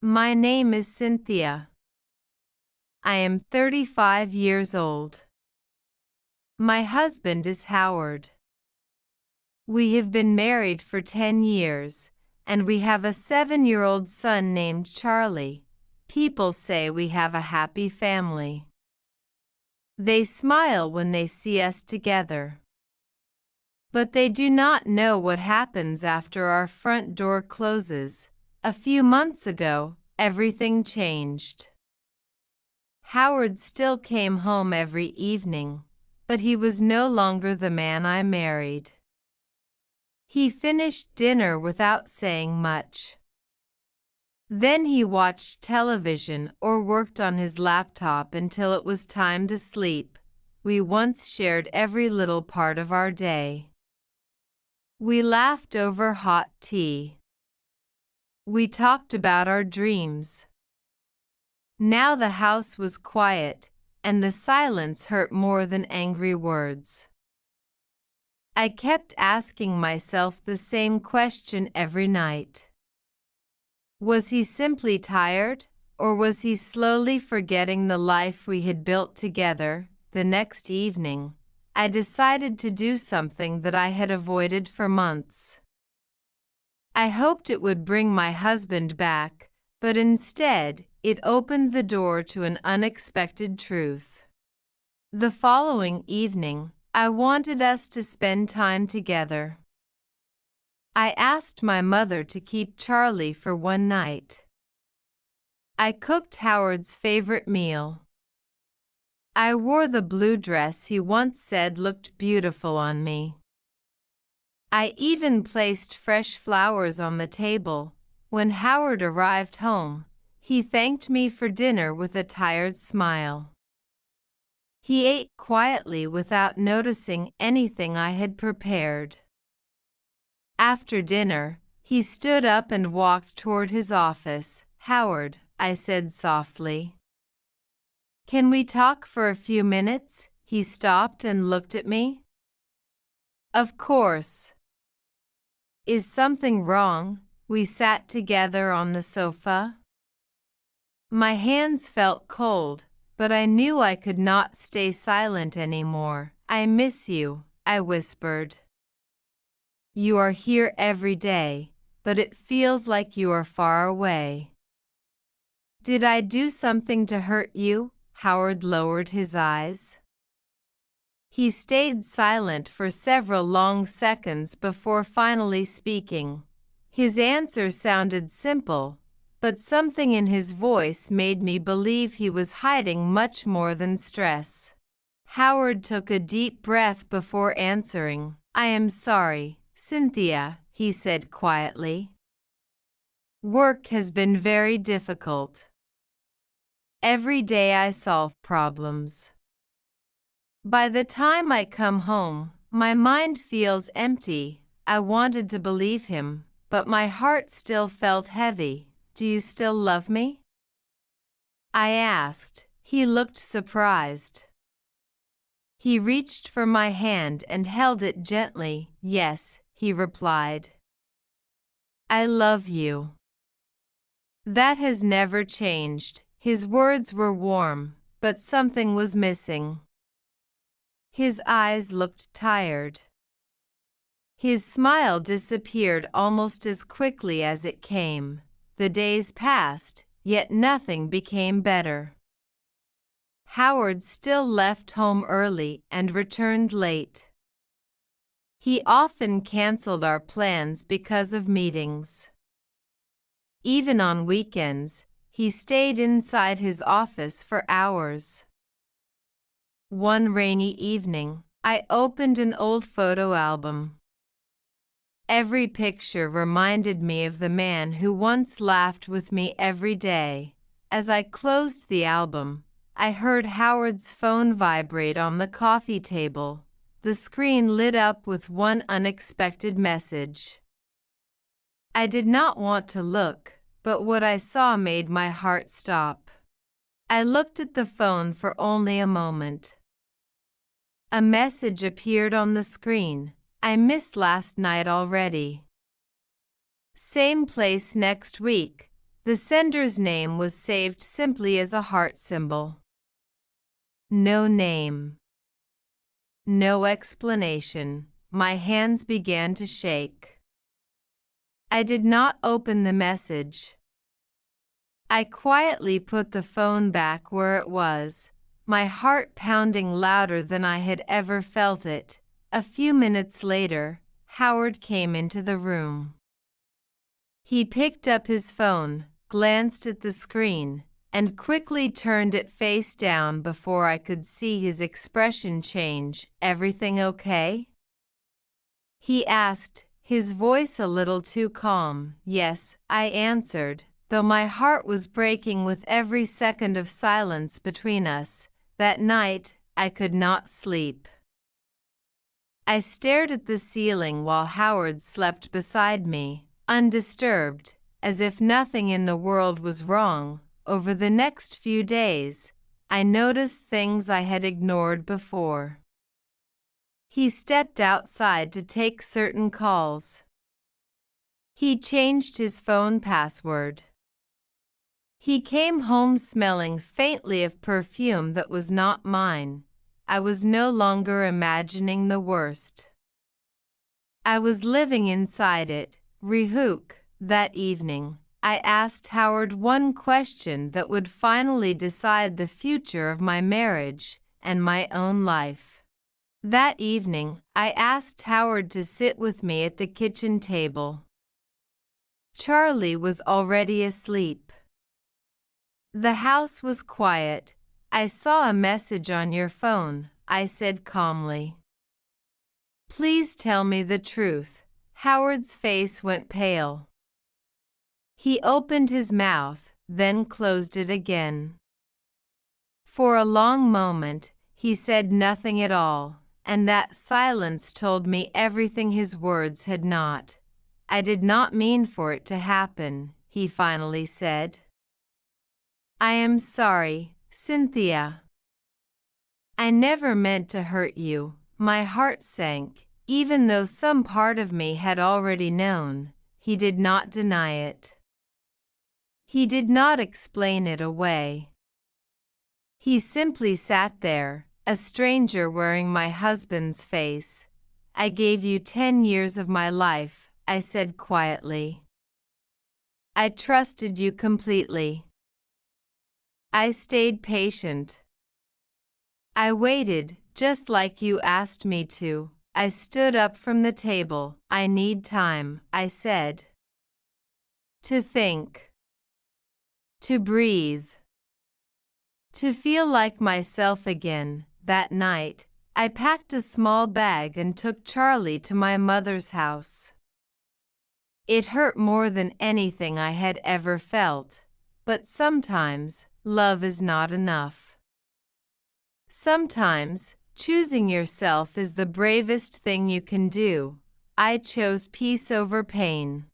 My name is Cynthia. I am 35 years old. My husband is Howard. We have been married for 10 years, and we have a 7-year-old son named Charlie. People say we have a happy family. They smile when they see us together. But they do not know what happens after our front door closes. A few months ago, everything changed. Howard still came home every evening, but he was no longer the man I married. He finished dinner without saying much. Then he watched television or worked on his laptop until it was time to sleep. We once shared every little part of our day. We laughed over hot tea. We talked about our dreams. Now the house was quiet, and the silence hurt more than angry words. I kept asking myself the same question every night. Was he simply tired, or was he slowly forgetting the life we had built together? The next evening, I decided to do something that I had avoided for months. I hoped it would bring my husband back, but instead, it opened the door to an unexpected truth. The following evening, I wanted us to spend time together. I asked my mother to keep Charlie for one night. I cooked Howard's favorite meal. I wore the blue dress he once said looked beautiful on me. I even placed fresh flowers on the table. When Howard arrived home, he thanked me for dinner with a tired smile. He ate quietly without noticing anything I had prepared. After dinner, he stood up and walked toward his office. "Howard," I said softly. "Can we talk for a few minutes?" He stopped and looked at me. "Of course." "Is something wrong?" We sat together on the sofa. My hands felt cold, but I knew I could not stay silent anymore. "I miss you," I whispered. "You are here every day, but it feels like you are far away." "Did I do something to hurt you?" Howard lowered his eyes. He stayed silent for several long seconds before finally speaking. His answer sounded simple, but something in his voice made me believe he was hiding much more than stress. Howard took a deep breath before answering. "I am sorry, Cynthia," he said quietly. "Work has been very difficult. Every day I solve problems. By the time I come home, my mind feels empty." I wanted to believe him, but my heart still felt heavy. "Do you still love me?" I asked. He looked surprised. He reached for my hand and held it gently. "Yes," he replied. "I love you." That has never changed. His words were warm, but something was missing. His eyes looked tired. His smile disappeared almost as quickly as it came. The days passed, yet nothing became better. Howard still left home early and returned late. He often canceled our plans because of meetings. Even on weekends, he stayed inside his office for hours. One rainy evening, I opened an old photo album. Every picture reminded me of the man who once laughed with me every day. As I closed the album, I heard Howard's phone vibrate on the coffee table. The screen lit up with one unexpected message. I did not want to look, but what I saw made my heart stop. I looked at the phone for only a moment. A message appeared on the screen. "I missed last night already. Same place next week." The sender's name was saved simply as a heart symbol. No name. No explanation. My hands began to shake. I did not open the message. I quietly put the phone back where it was, my heart pounding louder than I had ever felt it. A few minutes later, Howard came into the room. He picked up his phone, glanced at the screen, and quickly turned it face down before I could see his expression change. "Everything okay?" he asked, his voice a little too calm. "Yes," I answered, though my heart was breaking with every second of silence between us. That night, I could not sleep. I stared at the ceiling while Howard slept beside me, undisturbed, as if nothing in the world was wrong. Over the next few days, I noticed things I had ignored before. He stepped outside to take certain calls. He changed his phone password. He came home smelling faintly of perfume that was not mine. I was no longer imagining the worst. I was living inside it. Rehook. That evening, I asked Howard one question that would finally decide the future of my marriage and my own life. That evening, I asked Howard to sit with me at the kitchen table. Charlie was already asleep. The house was quiet. "I saw a message on your phone," I said calmly. "Please tell me the truth." Howard's face went pale. He opened his mouth, then closed it again. For a long moment, he said nothing at all, and that silence told me everything his words had not. "I did not mean for it to happen," he finally said. "I am sorry, Cynthia. I never meant to hurt you." My heart sank, even though some part of me had already known. He did not deny it. He did not explain it away. He simply sat there, a stranger wearing my husband's face. "I gave you 10 years of my life," I said quietly. "I trusted you completely. I stayed patient. I waited, just like you asked me to." I stood up from the table. "I need time," I said. "To think. To breathe. To feel like myself again." That night, I packed a small bag and took Charlie to my mother's house. It hurt more than anything I had ever felt, but sometimes, love is not enough. Sometimes, choosing yourself is the bravest thing you can do. I chose peace over pain.